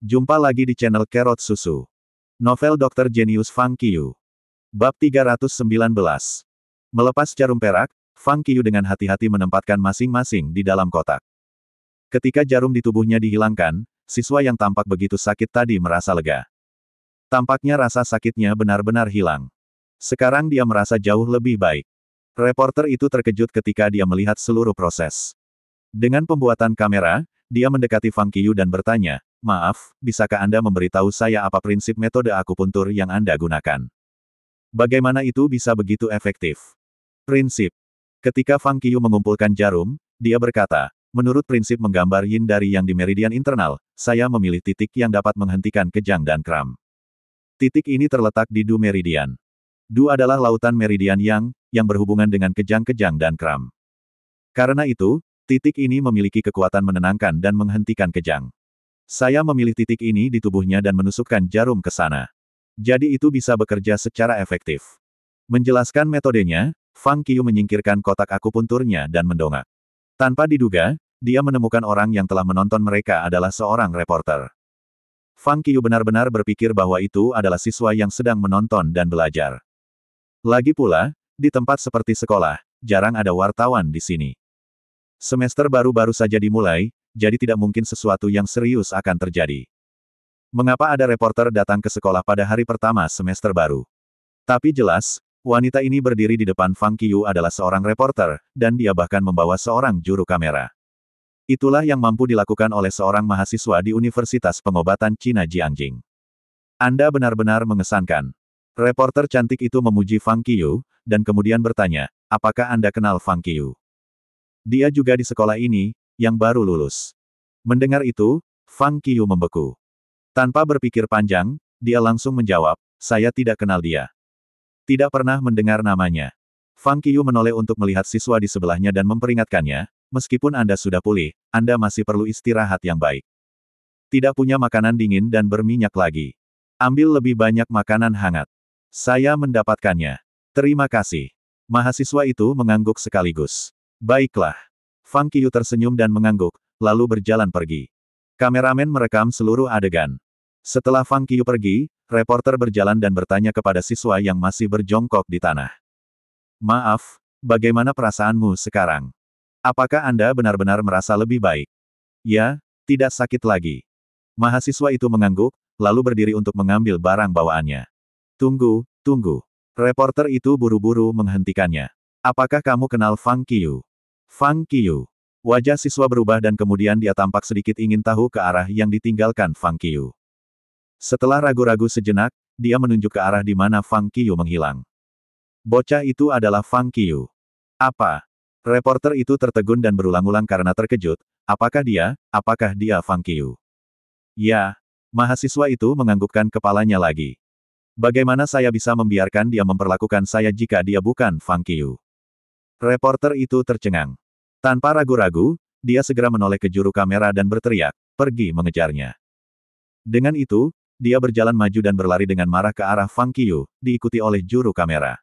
Jumpa lagi di channel Kerot Susu. Novel Dr. Genius Fang Qiu. Bab 319. Melepas jarum perak, Fang Qiu dengan hati-hati menempatkan masing-masing di dalam kotak. Ketika jarum di tubuhnya dihilangkan, siswa yang tampak begitu sakit tadi merasa lega. Tampaknya rasa sakitnya benar-benar hilang. Sekarang dia merasa jauh lebih baik. Reporter itu terkejut ketika dia melihat seluruh proses. Dengan pembuatan kamera, dia mendekati Fang Qiu dan bertanya, "Maaf, bisakah Anda memberitahu saya apa prinsip metode akupuntur yang Anda gunakan? Bagaimana itu bisa begitu efektif?" Prinsip. Ketika Fang Qiu mengumpulkan jarum, dia berkata, "Menurut prinsip menggambar yin dari yang di meridian internal, saya memilih titik yang dapat menghentikan kejang dan kram. Titik ini terletak di Du Meridian. Du adalah lautan meridian yang berhubungan dengan kejang-kejang dan kram. Karena itu, titik ini memiliki kekuatan menenangkan dan menghentikan kejang. Saya memilih titik ini di tubuhnya dan menusukkan jarum ke sana. Jadi itu bisa bekerja secara efektif." Menjelaskan metodenya, Fang Qiu menyingkirkan kotak akupunturnya dan mendongak. Tanpa diduga, dia menemukan orang yang telah menonton mereka adalah seorang reporter. Fang Qiu benar-benar berpikir bahwa itu adalah siswa yang sedang menonton dan belajar. Lagi pula, di tempat seperti sekolah, jarang ada wartawan di sini. Semester baru saja dimulai, jadi tidak mungkin sesuatu yang serius akan terjadi. Mengapa ada reporter datang ke sekolah pada hari pertama semester baru? Tapi jelas, wanita ini berdiri di depan Fang Qiu adalah seorang reporter, dan dia bahkan membawa seorang juru kamera. Itulah yang mampu dilakukan oleh seorang mahasiswa di Universitas Pengobatan Cina Jiangjing. Anda benar-benar mengesankan. Reporter cantik itu memuji Fang Qiu, dan kemudian bertanya, "Apakah Anda kenal Fang Qiu? Dia juga di sekolah ini, yang baru lulus." Mendengar itu, Fang Qiu membeku. Tanpa berpikir panjang, dia langsung menjawab, "Saya tidak kenal dia. Tidak pernah mendengar namanya." Fang Qiu menoleh untuk melihat siswa di sebelahnya dan memperingatkannya, "Meskipun Anda sudah pulih, Anda masih perlu istirahat yang baik. Tidak punya makanan dingin dan berminyak lagi. Ambil lebih banyak makanan hangat. Saya mendapatkannya. Terima kasih." Mahasiswa itu mengangguk sekaligus. "Baiklah." Fang Qiu tersenyum dan mengangguk, lalu berjalan pergi. Kameramen merekam seluruh adegan. Setelah Fang Qiu pergi, reporter berjalan dan bertanya kepada siswa yang masih berjongkok di tanah. "Maaf, bagaimana perasaanmu sekarang? Apakah Anda benar-benar merasa lebih baik?" "Ya, tidak sakit lagi." Mahasiswa itu mengangguk, lalu berdiri untuk mengambil barang bawaannya. "Tunggu, tunggu." Reporter itu buru-buru menghentikannya. "Apakah kamu kenal Fang Qiu?" Fang Qiu. Wajah siswa berubah dan kemudian dia tampak sedikit ingin tahu ke arah yang ditinggalkan Fang Qiu. Setelah ragu-ragu sejenak, dia menunjuk ke arah di mana Fang Qiu menghilang. "Bocah itu adalah Fang Qiu." "Apa?" Reporter itu tertegun dan berulang-ulang karena terkejut. Apakah dia Fang Qiu?" "Ya." Mahasiswa itu menganggukkan kepalanya lagi. "Bagaimana saya bisa membiarkan dia memperlakukan saya jika dia bukan Fang Qiu?" Reporter itu tercengang. Tanpa ragu-ragu, dia segera menoleh ke juru kamera dan berteriak, "Pergi mengejarnya." Dengan itu, dia berjalan maju dan berlari dengan marah ke arah Fang Qiu, diikuti oleh juru kamera.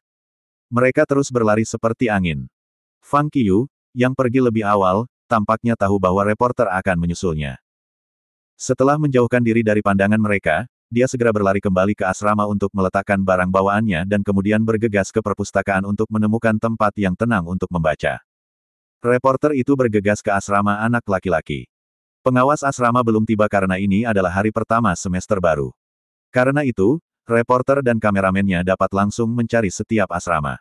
Mereka terus berlari seperti angin. Fang Qiu, yang pergi lebih awal, tampaknya tahu bahwa reporter akan menyusulnya. Setelah menjauhkan diri dari pandangan mereka, dia segera berlari kembali ke asrama untuk meletakkan barang bawaannya dan kemudian bergegas ke perpustakaan untuk menemukan tempat yang tenang untuk membaca. Reporter itu bergegas ke asrama anak laki-laki. Pengawas asrama belum tiba karena ini adalah hari pertama semester baru. Karena itu, reporter dan kameramennya dapat langsung mencari setiap asrama.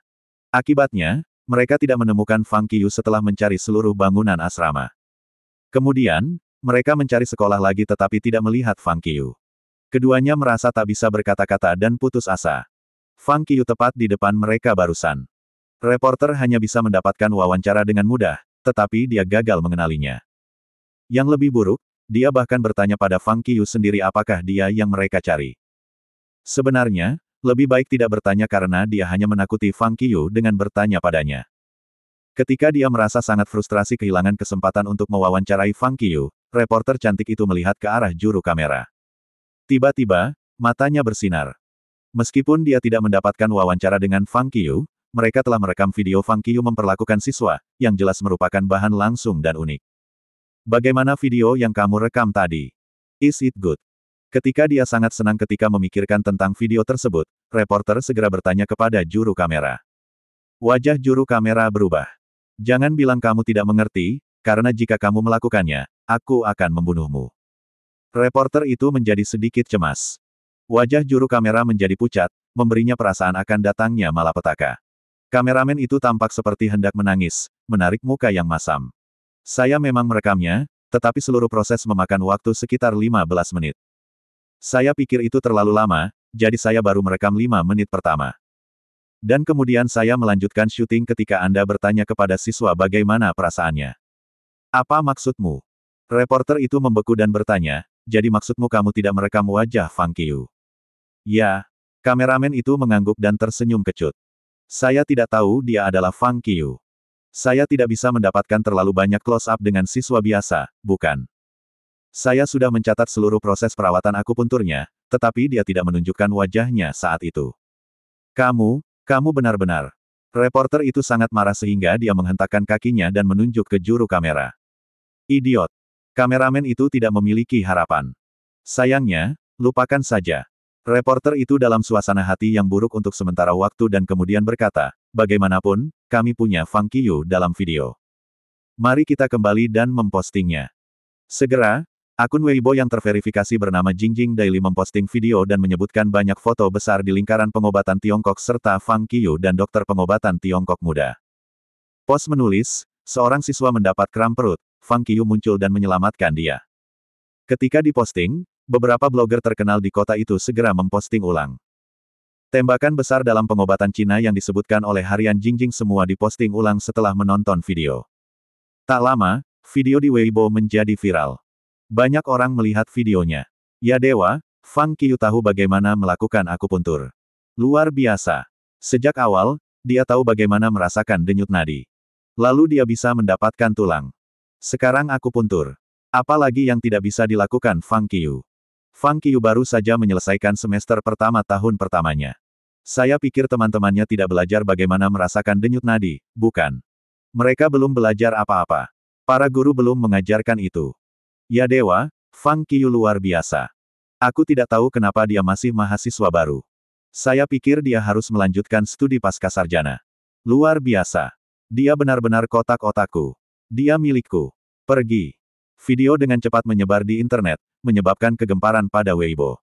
Akibatnya, mereka tidak menemukan Fang Qiu setelah mencari seluruh bangunan asrama. Kemudian, mereka mencari sekolah lagi tetapi tidak melihat Fang Qiu. Keduanya merasa tak bisa berkata-kata dan putus asa. Fang Qiu tepat di depan mereka barusan. Reporter hanya bisa mendapatkan wawancara dengan mudah, tetapi dia gagal mengenalinya. Yang lebih buruk, dia bahkan bertanya pada Fang Qiu sendiri apakah dia yang mereka cari. Sebenarnya, lebih baik tidak bertanya karena dia hanya menakuti Fang Qiu dengan bertanya padanya. Ketika dia merasa sangat frustrasi kehilangan kesempatan untuk mewawancarai Fang Qiu, reporter cantik itu melihat ke arah juru kamera. Tiba-tiba, matanya bersinar. Meskipun dia tidak mendapatkan wawancara dengan Fang Qiu, mereka telah merekam video Fang Qiu memperlakukan siswa, yang jelas merupakan bahan langsung dan unik. "Bagaimana video yang kamu rekam tadi? Is it good?" Ketika dia sangat senang ketika memikirkan tentang video tersebut, reporter segera bertanya kepada juru kamera. Wajah juru kamera berubah. Jangan bilang kamu tidak mengerti, karena jika kamu melakukannya, aku akan membunuhmu. Reporter itu menjadi sedikit cemas. Wajah juru kamera menjadi pucat, memberinya perasaan akan datangnya malapetaka. Kameramen itu tampak seperti hendak menangis, menarik muka yang masam. Saya memang merekamnya, tetapi seluruh proses memakan waktu sekitar 15 menit. Saya pikir itu terlalu lama, jadi saya baru merekam 5 menit pertama. Dan kemudian saya melanjutkan syuting ketika Anda bertanya kepada siswa bagaimana perasaannya. Apa maksudmu? Reporter itu membeku dan bertanya, jadi maksudmu kamu tidak merekam wajah Fang Qiu? Ya. Kameramen itu mengangguk dan tersenyum kecut. Saya tidak tahu dia adalah Fang Qiu. Saya tidak bisa mendapatkan terlalu banyak close-up dengan siswa biasa, bukan? Saya sudah mencatat seluruh proses perawatan akupunturnya, tetapi dia tidak menunjukkan wajahnya saat itu. Kamu benar-benar. Reporter itu sangat marah sehingga dia menghentakkan kakinya dan menunjuk ke juru kamera. Idiot. Kameramen itu tidak memiliki harapan. Sayangnya, lupakan saja. Reporter itu dalam suasana hati yang buruk untuk sementara waktu dan kemudian berkata, bagaimanapun, kami punya Fang Qiu dalam video. Mari kita kembali dan mempostingnya. Segera, akun Weibo yang terverifikasi bernama Jingjing Daily memposting video dan menyebutkan banyak foto besar di lingkaran pengobatan Tiongkok serta Fang Qiu dan dokter pengobatan Tiongkok muda. Post menulis, seorang siswa mendapat kram perut, Fang Qiu muncul dan menyelamatkan dia. Ketika diposting, beberapa blogger terkenal di kota itu segera memposting ulang. Tembakan besar dalam pengobatan Cina yang disebutkan oleh harian Jingjing semua diposting ulang setelah menonton video. Tak lama, video di Weibo menjadi viral. Banyak orang melihat videonya. Ya dewa, Fang Qiu tahu bagaimana melakukan akupuntur. Luar biasa. Sejak awal, dia tahu bagaimana merasakan denyut nadi. Lalu dia bisa mendapatkan tulang. Sekarang akupuntur. Apalagi yang tidak bisa dilakukan Fang Qiu. Fang Qiu baru saja menyelesaikan semester pertama tahun pertamanya. Saya pikir teman-temannya tidak belajar bagaimana merasakan denyut nadi, bukan? Mereka belum belajar apa-apa. Para guru belum mengajarkan itu. Ya dewa, Fang Qiu luar biasa. Aku tidak tahu kenapa dia masih mahasiswa baru. Saya pikir dia harus melanjutkan studi pascasarjana. Luar biasa. Dia benar-benar kotak-otakku. Dia milikku. Pergi. Video dengan cepat menyebar di internet, menyebabkan kegemparan pada Weibo.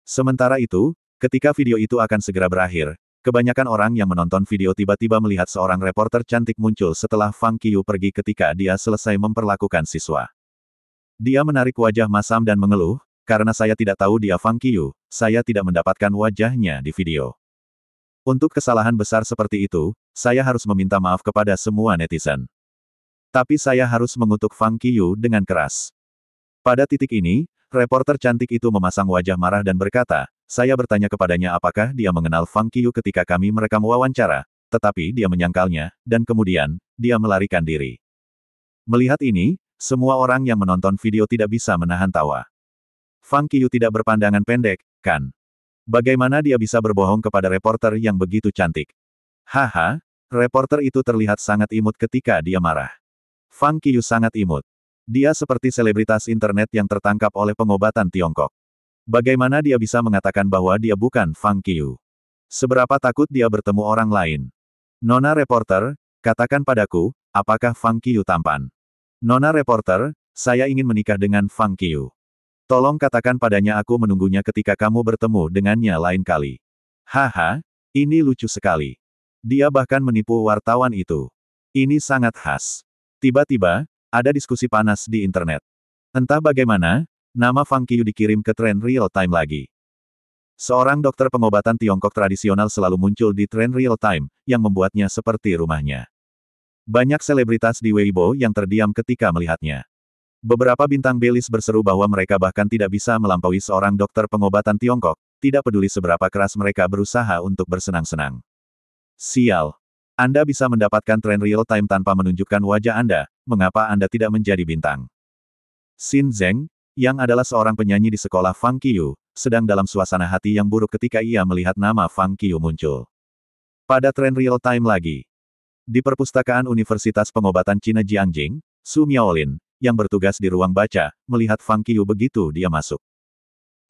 Sementara itu, ketika video itu akan segera berakhir, kebanyakan orang yang menonton video tiba-tiba melihat seorang reporter cantik muncul setelah Fang Qiu pergi ketika dia selesai memperlakukan siswa. Dia menarik wajah masam dan mengeluh, karena saya tidak tahu dia Fang Qiu, saya tidak mendapatkan wajahnya di video. Untuk kesalahan besar seperti itu, saya harus meminta maaf kepada semua netizen. Tapi saya harus mengutuk Fang Qiu dengan keras. Pada titik ini, reporter cantik itu memasang wajah marah dan berkata, saya bertanya kepadanya apakah dia mengenal Fang Qiu ketika kami merekam wawancara, tetapi dia menyangkalnya, dan kemudian, dia melarikan diri. Melihat ini, semua orang yang menonton video tidak bisa menahan tawa. Fang Qiu tidak berpandangan pendek, kan? Bagaimana dia bisa berbohong kepada reporter yang begitu cantik? Haha, reporter itu terlihat sangat imut ketika dia marah. Fang Qiu sangat imut. Dia seperti selebritas internet yang tertangkap oleh pengobatan Tiongkok. Bagaimana dia bisa mengatakan bahwa dia bukan Fang Qiu? Seberapa takut dia bertemu orang lain? Nona reporter, katakan padaku, apakah Fang Qiu tampan? Nona reporter, saya ingin menikah dengan Fang Qiu. Tolong katakan padanya aku menunggunya ketika kamu bertemu dengannya lain kali. Haha, ini lucu sekali. Dia bahkan menipu wartawan itu. Ini sangat khas. Tiba-tiba, ada diskusi panas di internet. Entah bagaimana, nama Fang Qiu dikirim ke tren real time lagi. Seorang dokter pengobatan Tiongkok tradisional selalu muncul di tren real time, yang membuatnya seperti rumahnya. Banyak selebritas di Weibo yang terdiam ketika melihatnya. Beberapa bintang belis berseru bahwa mereka bahkan tidak bisa melampaui seorang dokter pengobatan Tiongkok, tidak peduli seberapa keras mereka berusaha untuk bersenang-senang. Sial. Anda bisa mendapatkan tren real time tanpa menunjukkan wajah Anda, mengapa Anda tidak menjadi bintang? Xin Zeng, yang adalah seorang penyanyi di sekolah Fang Qiu, sedang dalam suasana hati yang buruk ketika ia melihat nama Fang Qiu muncul. Pada tren real time lagi. Di perpustakaan Universitas Pengobatan Cina Jiangjing, Su Miaolin, yang bertugas di ruang baca, melihat Fang Qiu begitu dia masuk.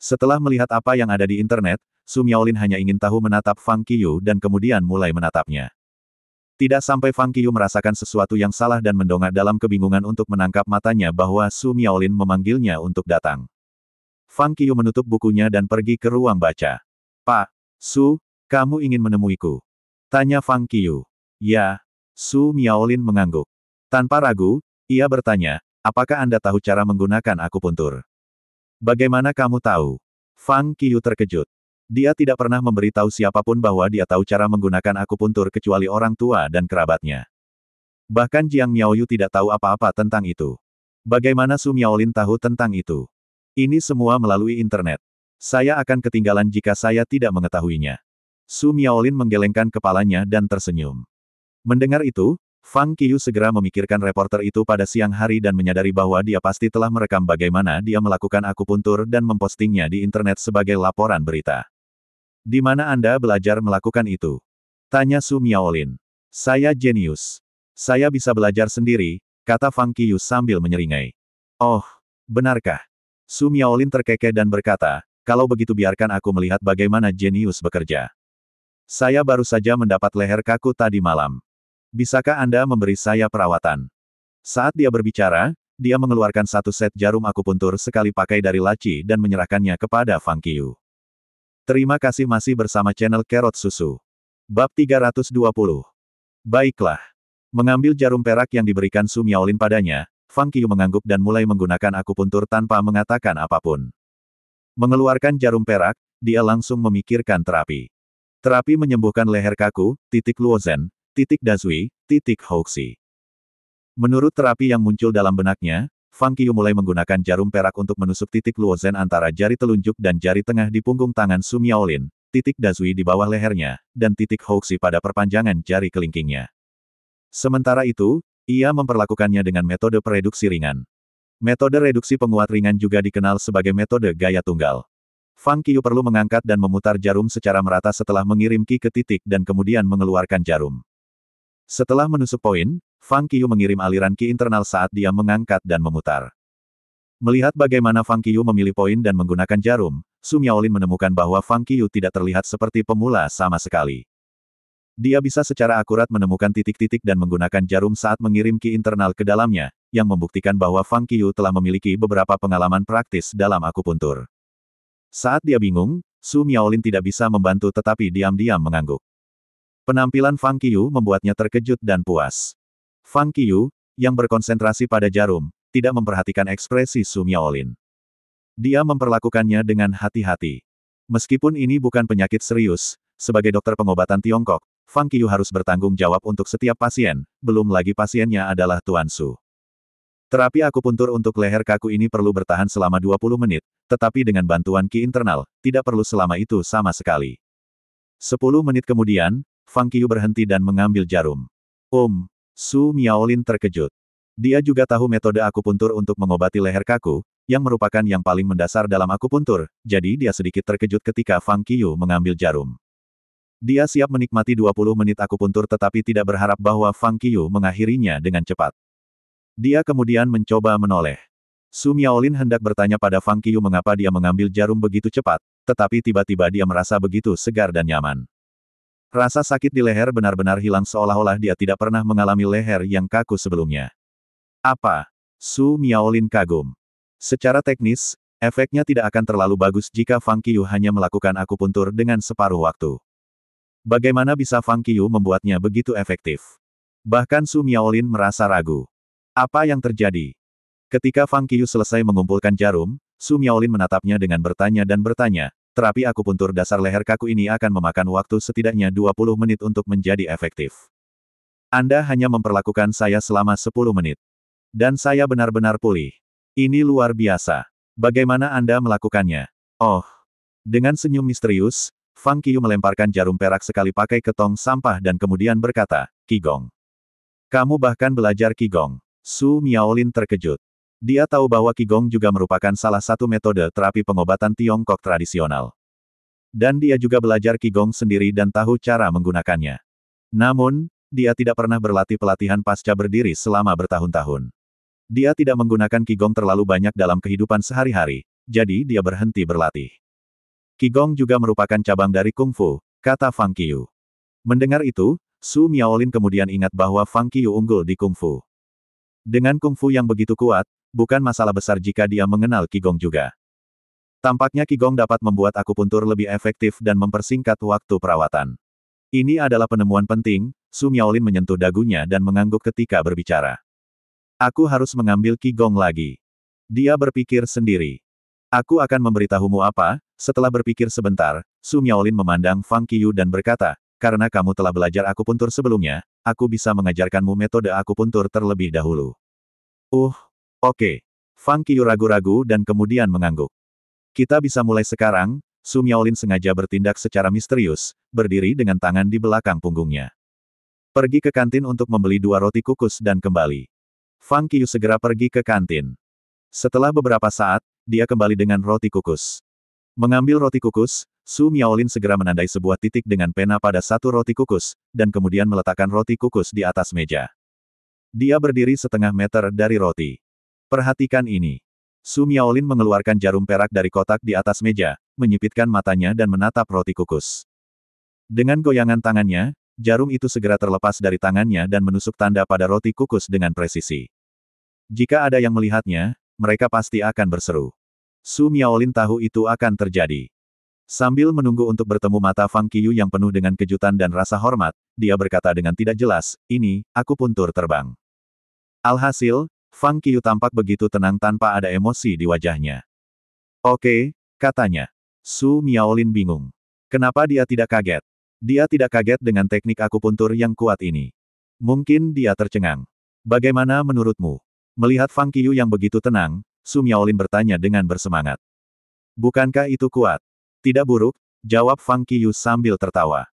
Setelah melihat apa yang ada di internet, Su Miaolin hanya ingin tahu menatap Fang Qiyu dan kemudian mulai menatapnya. Tidak sampai Fang Qiyu merasakan sesuatu yang salah dan mendongak dalam kebingungan untuk menangkap matanya bahwa Su Miaolin memanggilnya untuk datang. Fang Qiyu menutup bukunya dan pergi ke ruang baca. Pak, Su, kamu ingin menemuiku? Tanya Fang Qiyu. Ya, Su Miaolin mengangguk. Tanpa ragu, ia bertanya, apakah Anda tahu cara menggunakan akupuntur? Bagaimana kamu tahu? Fang Qiyu terkejut. Dia tidak pernah memberitahu siapapun bahwa dia tahu cara menggunakan akupuntur kecuali orang tua dan kerabatnya. Bahkan Jiang Miaoyu tidak tahu apa-apa tentang itu. Bagaimana Su Miaolin tahu tentang itu? Ini semua melalui internet. Saya akan ketinggalan jika saya tidak mengetahuinya. Su Miaolin menggelengkan kepalanya dan tersenyum. Mendengar itu, Fang Qiyu segera memikirkan reporter itu pada siang hari dan menyadari bahwa dia pasti telah merekam bagaimana dia melakukan akupuntur dan mempostingnya di internet sebagai laporan berita. Di mana Anda belajar melakukan itu? Tanya Su Miaolin. Saya jenius. Saya bisa belajar sendiri, kata Fang Qiyu sambil menyeringai. Oh, benarkah? Su Miaolin terkekeh dan berkata, kalau begitu biarkan aku melihat bagaimana jenius bekerja. Saya baru saja mendapat leher kaku tadi malam. Bisakah Anda memberi saya perawatan? Saat dia berbicara, dia mengeluarkan satu set jarum akupuntur sekali pakai dari laci dan menyerahkannya kepada Fang Qiyu. Terima kasih masih bersama channel Carrot Susu. Bab 320. Baiklah. Mengambil jarum perak yang diberikan Su Miaolin padanya, Fang Qiyu mengangguk dan mulai menggunakan akupuntur tanpa mengatakan apapun. Mengeluarkan jarum perak, dia langsung memikirkan terapi. Terapi menyembuhkan leher kaku, titik Luozen, titik Dazui, titik Houxi. Menurut terapi yang muncul dalam benaknya, Fang Qiyu mulai menggunakan jarum perak untuk menusuk titik Luozen antara jari telunjuk dan jari tengah di punggung tangan Su Miaolin, titik Dazui di bawah lehernya, dan titik Houxi pada perpanjangan jari kelingkingnya. Sementara itu, ia memperlakukannya dengan metode pereduksi ringan. Metode reduksi penguat ringan juga dikenal sebagai metode gaya tunggal. Fang Qiyu perlu mengangkat dan memutar jarum secara merata setelah mengirim ki ke titik dan kemudian mengeluarkan jarum. Setelah menusuk poin, Fang Qiyu mengirim aliran ki internal saat dia mengangkat dan memutar. Melihat bagaimana Fang Qiyu memilih poin dan menggunakan jarum, Su Miaolin menemukan bahwa Fang Qiyu tidak terlihat seperti pemula sama sekali. Dia bisa secara akurat menemukan titik-titik dan menggunakan jarum saat mengirim ki internal ke dalamnya, yang membuktikan bahwa Fang Qiyu telah memiliki beberapa pengalaman praktis dalam akupuntur. Saat dia bingung, Su Miaolin tidak bisa membantu tetapi diam-diam mengangguk. Penampilan Fang Qiyu membuatnya terkejut dan puas. Fang Qiyu, yang berkonsentrasi pada jarum, tidak memperhatikan ekspresi Su Miaolin. Dia memperlakukannya dengan hati-hati. Meskipun ini bukan penyakit serius, sebagai dokter pengobatan Tiongkok, Fang Qiyu harus bertanggung jawab untuk setiap pasien, belum lagi pasiennya adalah Tuan Su. Terapi akupuntur untuk leher kaku ini perlu bertahan selama 20 menit, tetapi dengan bantuan ki internal, tidak perlu selama itu sama sekali. 10 menit kemudian, Fang Qiyu berhenti dan mengambil jarum. Su Miaolin terkejut. Dia juga tahu metode akupuntur untuk mengobati leher kaku, yang merupakan yang paling mendasar dalam akupuntur, jadi dia sedikit terkejut ketika Fang Qiyu mengambil jarum. Dia siap menikmati 20 menit akupuntur tetapi tidak berharap bahwa Fang Qiyu mengakhirinya dengan cepat. Dia kemudian mencoba menoleh. Su Miaolin hendak bertanya pada Fang Qiyu mengapa dia mengambil jarum begitu cepat, tetapi tiba-tiba dia merasa begitu segar dan nyaman. Rasa sakit di leher benar-benar hilang seolah-olah dia tidak pernah mengalami leher yang kaku sebelumnya. Apa? Su Miaolin kagum. Secara teknis, efeknya tidak akan terlalu bagus jika Fang Qiyu hanya melakukan akupuntur dengan separuh waktu. Bagaimana bisa Fang Qiyu membuatnya begitu efektif? Bahkan Su Miaolin merasa ragu. Apa yang terjadi? Ketika Fang Qiyu selesai mengumpulkan jarum, Su Miaolin menatapnya dengan bertanya dan bertanya, terapi akupuntur dasar leher kaku ini akan memakan waktu setidaknya 20 menit untuk menjadi efektif. Anda hanya memperlakukan saya selama 10 menit. Dan saya benar-benar pulih. Ini luar biasa. Bagaimana Anda melakukannya? Oh. Dengan senyum misterius, Fang Qiyu melemparkan jarum perak sekali pakai ke tong sampah dan kemudian berkata, Qigong. Kamu bahkan belajar Qigong. Su Miaolin terkejut. Dia tahu bahwa Qigong juga merupakan salah satu metode terapi pengobatan Tiongkok tradisional. Dan dia juga belajar Qigong sendiri dan tahu cara menggunakannya. Namun, dia tidak pernah berlatih pelatihan pasca berdiri selama bertahun-tahun. Dia tidak menggunakan Qigong terlalu banyak dalam kehidupan sehari-hari, jadi dia berhenti berlatih. Qigong juga merupakan cabang dari kungfu, kata Fang Qiu. Mendengar itu, Su Miaolin kemudian ingat bahwa Fang Qiu unggul di kungfu. Dengan kungfu yang begitu kuat, bukan masalah besar jika dia mengenal Qigong juga. Tampaknya Qigong dapat membuat akupuntur lebih efektif dan mempersingkat waktu perawatan. Ini adalah penemuan penting. Su Miaolin menyentuh dagunya dan mengangguk ketika berbicara. Aku harus mengambil Qigong lagi. Dia berpikir sendiri. Aku akan memberitahumu apa. Setelah berpikir sebentar, Su Miaolin memandang Fang Qiu dan berkata, karena kamu telah belajar akupuntur sebelumnya, aku bisa mengajarkanmu metode akupuntur terlebih dahulu. Oke. Fang Qiu ragu-ragu dan kemudian mengangguk. Kita bisa mulai sekarang. Su Miaolin sengaja bertindak secara misterius, berdiri dengan tangan di belakang punggungnya. Pergi ke kantin untuk membeli 2 roti kukus dan kembali. Fang Qiu segera pergi ke kantin. Setelah beberapa saat, dia kembali dengan roti kukus. Mengambil roti kukus, Su Miaolin segera menandai sebuah titik dengan pena pada satu roti kukus, dan kemudian meletakkan roti kukus di atas meja. Dia berdiri setengah meter dari roti. Perhatikan ini. Su Miaolin mengeluarkan jarum perak dari kotak di atas meja, menyipitkan matanya dan menatap roti kukus. Dengan goyangan tangannya, jarum itu segera terlepas dari tangannya dan menusuk tanda pada roti kukus dengan presisi. Jika ada yang melihatnya, mereka pasti akan berseru. Su Miaolin tahu itu akan terjadi. Sambil menunggu untuk bertemu mata Fang Qiu yang penuh dengan kejutan dan rasa hormat, dia berkata dengan tidak jelas, ini, akupuntur terbang. Alhasil, Fang Qiu tampak begitu tenang tanpa ada emosi di wajahnya. Oke, katanya. Su Miaolin bingung. Kenapa dia tidak kaget? Dia tidak kaget dengan teknik akupuntur yang kuat ini. Mungkin dia tercengang. Bagaimana menurutmu? Melihat Fang Qiu yang begitu tenang, Su Miaolin bertanya dengan bersemangat. Bukankah itu kuat? Tidak buruk, jawab Fang Qiu sambil tertawa.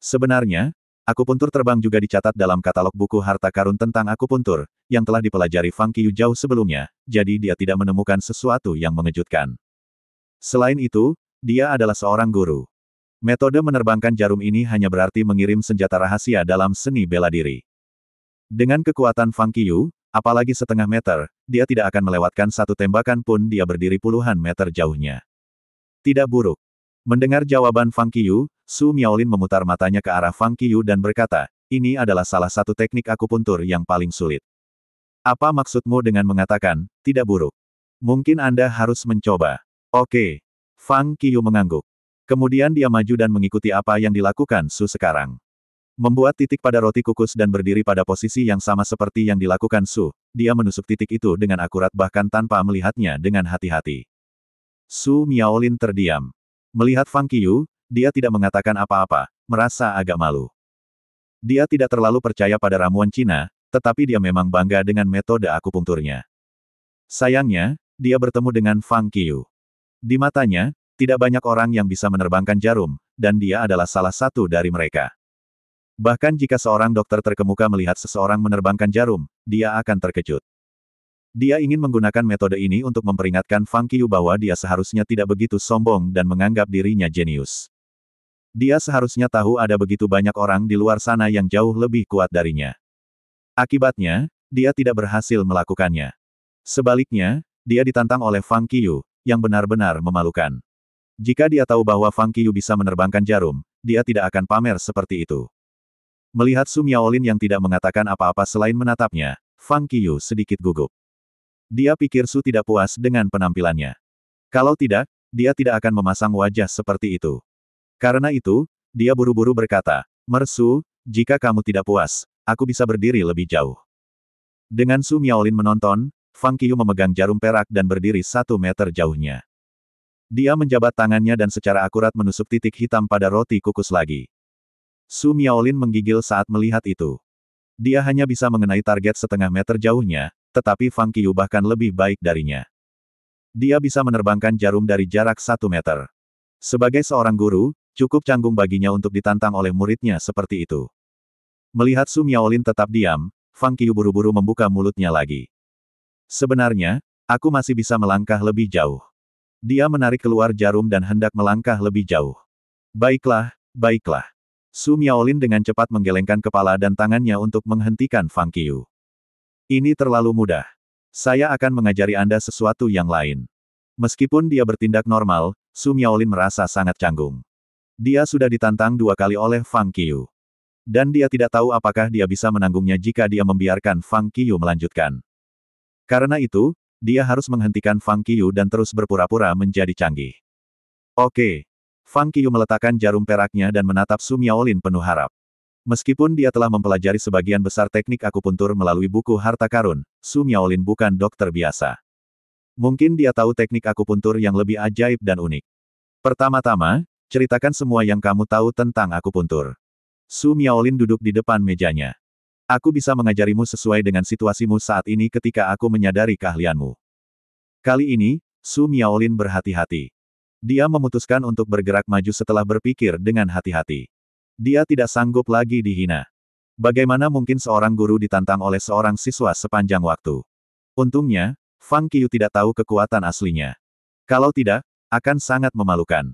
Sebenarnya, akupuntur terbang juga dicatat dalam katalog buku harta karun tentang akupuntur, yang telah dipelajari Fang Qiu jauh sebelumnya, jadi dia tidak menemukan sesuatu yang mengejutkan. Selain itu, dia adalah seorang guru. Metode menerbangkan jarum ini hanya berarti mengirim senjata rahasia dalam seni bela diri. Dengan kekuatan Fang Qiu, apalagi setengah meter, dia tidak akan melewatkan satu tembakan pun dia berdiri puluhan meter jauhnya. Tidak buruk. Mendengar jawaban Fang Qiu, Su Miaolin memutar matanya ke arah Fang Qiu dan berkata, ini adalah salah satu teknik akupuntur yang paling sulit. Apa maksudmu dengan mengatakan, tidak buruk? Mungkin Anda harus mencoba. Oke. Fang Qiu mengangguk. Kemudian dia maju dan mengikuti apa yang dilakukan Su sekarang. Membuat titik pada roti kukus dan berdiri pada posisi yang sama seperti yang dilakukan Su, dia menusuk titik itu dengan akurat bahkan tanpa melihatnya dengan hati-hati. Su Miaolin terdiam. Melihat Fang Qiu, dia tidak mengatakan apa-apa, merasa agak malu. Dia tidak terlalu percaya pada ramuan Cina, tetapi dia memang bangga dengan metode akupunturnya. Sayangnya, dia bertemu dengan Fang Qiu. Di matanya, tidak banyak orang yang bisa menerbangkan jarum, dan dia adalah salah satu dari mereka. Bahkan jika seorang dokter terkemuka melihat seseorang menerbangkan jarum, dia akan terkejut. Dia ingin menggunakan metode ini untuk memperingatkan Fang Qiu bahwa dia seharusnya tidak begitu sombong dan menganggap dirinya jenius. Dia seharusnya tahu ada begitu banyak orang di luar sana yang jauh lebih kuat darinya. Akibatnya, dia tidak berhasil melakukannya. Sebaliknya, dia ditantang oleh Fang Qiu, yang benar-benar memalukan. Jika dia tahu bahwa Fang Qiu bisa menerbangkan jarum, dia tidak akan pamer seperti itu. Melihat Su Miaolin yang tidak mengatakan apa-apa selain menatapnya, Fang Qiu sedikit gugup. Dia pikir Su tidak puas dengan penampilannya. Kalau tidak, dia tidak akan memasang wajah seperti itu. Karena itu, dia buru-buru berkata, Mersu, jika kamu tidak puas, aku bisa berdiri lebih jauh. Dengan Su Miaolin menonton, Fang Qiu memegang jarum perak dan berdiri 1 meter jauhnya. Dia menjabat tangannya dan secara akurat menusuk titik hitam pada roti kukus lagi. Su Miaolin menggigil saat melihat itu. Dia hanya bisa mengenai target setengah meter jauhnya, tetapi Fang Qiu bahkan lebih baik darinya. Dia bisa menerbangkan jarum dari jarak 1 meter. Sebagai seorang guru, cukup canggung baginya untuk ditantang oleh muridnya seperti itu. Melihat Su Miaolin tetap diam, Fang Qiu buru-buru membuka mulutnya lagi. Sebenarnya, aku masih bisa melangkah lebih jauh. Dia menarik keluar jarum dan hendak melangkah lebih jauh. Baiklah, baiklah. Su Miaolin dengan cepat menggelengkan kepala dan tangannya untuk menghentikan Fang Qiu. Ini terlalu mudah. Saya akan mengajari Anda sesuatu yang lain. Meskipun dia bertindak normal, Su Miaolin merasa sangat canggung. Dia sudah ditantang 2 kali oleh Fang Qiyu. Dan dia tidak tahu apakah dia bisa menanggungnya jika dia membiarkan Fang Qiyu melanjutkan. Karena itu, dia harus menghentikan Fang Qiyu dan terus berpura-pura menjadi canggih. Oke. Fang Qiyu meletakkan jarum peraknya dan menatap Su Miaolin penuh harap. Meskipun dia telah mempelajari sebagian besar teknik akupuntur melalui buku harta karun, Su Miaolin bukan dokter biasa. Mungkin dia tahu teknik akupuntur yang lebih ajaib dan unik. Pertama-tama, ceritakan semua yang kamu tahu tentang akupuntur. Su Miaolin duduk di depan mejanya. Aku bisa mengajarimu sesuai dengan situasimu saat ini ketika aku menyadari keahlianmu. Kali ini, Su Miaolin berhati-hati. Dia memutuskan untuk bergerak maju setelah berpikir dengan hati-hati. Dia tidak sanggup lagi dihina. Bagaimana mungkin seorang guru ditantang oleh seorang siswa sepanjang waktu? Untungnya, Fang Qiyu tidak tahu kekuatan aslinya. Kalau tidak, akan sangat memalukan.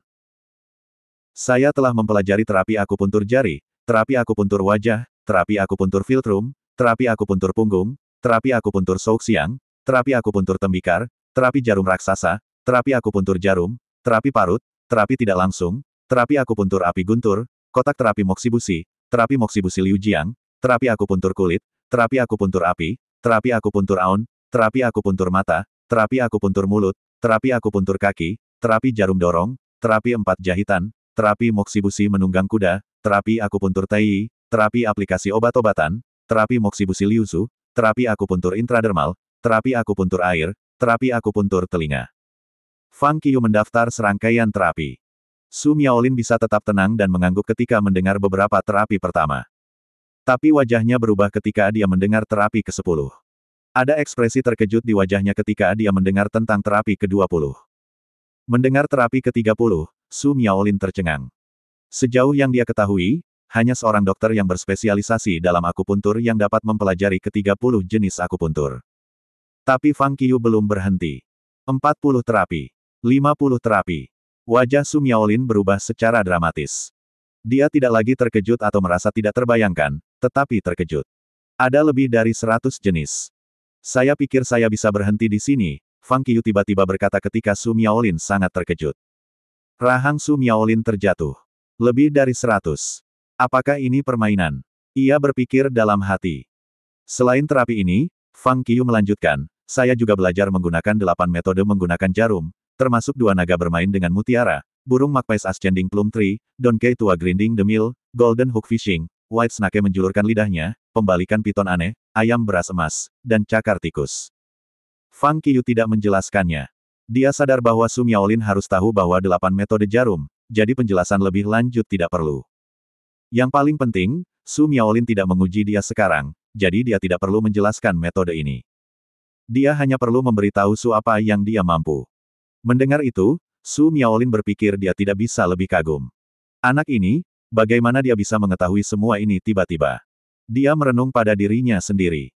Saya telah mempelajari terapi akupuntur jari, terapi akupuntur wajah, terapi akupuntur filtrum, terapi akupuntur punggung, terapi akupuntur souxiang, terapi akupuntur tembikar, terapi jarum raksasa, terapi akupuntur jarum, terapi parut, terapi tidak langsung, terapi akupuntur api guntur, kotak terapi moksibusi Liu Jiang, terapi akupuntur kulit, terapi akupuntur api, terapi akupuntur aun, terapi akupuntur mata, terapi akupuntur mulut, terapi akupuntur kaki, terapi jarum dorong, terapi 4 jahitan, terapi moksibusi menunggang kuda, terapi akupuntur tai, terapi aplikasi obat-obatan, terapi moksibusi liuzu, terapi akupuntur intradermal, terapi akupuntur air, terapi akupuntur telinga. Fang Qiyu mendaftar serangkaian terapi. Su Miaolin bisa tetap tenang dan mengangguk ketika mendengar beberapa terapi pertama. Tapi wajahnya berubah ketika dia mendengar terapi ke-10. Ada ekspresi terkejut di wajahnya ketika dia mendengar tentang terapi ke-20. Mendengar terapi ke-30, Su Miaolin tercengang. Sejauh yang dia ketahui, hanya seorang dokter yang berspesialisasi dalam akupuntur yang dapat mempelajari ke-30 jenis akupuntur. Tapi Fang Qiyu belum berhenti. 40 terapi. 50 terapi. Wajah Su Miaolin berubah secara dramatis. Dia tidak lagi terkejut atau merasa tidak terbayangkan, tetapi terkejut. Ada lebih dari 100 jenis. Saya pikir saya bisa berhenti di sini, Fang Qiyu tiba-tiba berkata ketika Su Miaolin sangat terkejut. Rahang Su Miaolin terjatuh. Lebih dari 100. Apakah ini permainan? Ia berpikir dalam hati. Selain terapi ini, Fang Qiyu melanjutkan, saya juga belajar menggunakan 8 metode menggunakan jarum, termasuk 2 naga bermain dengan mutiara, burung magpies ascending plum tree, donkey tua grinding the mill, golden hook fishing, white snake menjulurkan lidahnya, pembalikan piton aneh, ayam beras emas, dan cakar tikus. Fang Qiyu tidak menjelaskannya. Dia sadar bahwa Su Miaolin harus tahu bahwa 8 metode jarum, jadi penjelasan lebih lanjut tidak perlu. Yang paling penting, Su Miaolin tidak menguji dia sekarang, jadi dia tidak perlu menjelaskan metode ini. Dia hanya perlu memberitahu Su apa yang dia mampu. Mendengar itu, Su Miaolin berpikir dia tidak bisa lebih kagum. Anak ini, bagaimana dia bisa mengetahui semua ini tiba-tiba? Dia merenung pada dirinya sendiri.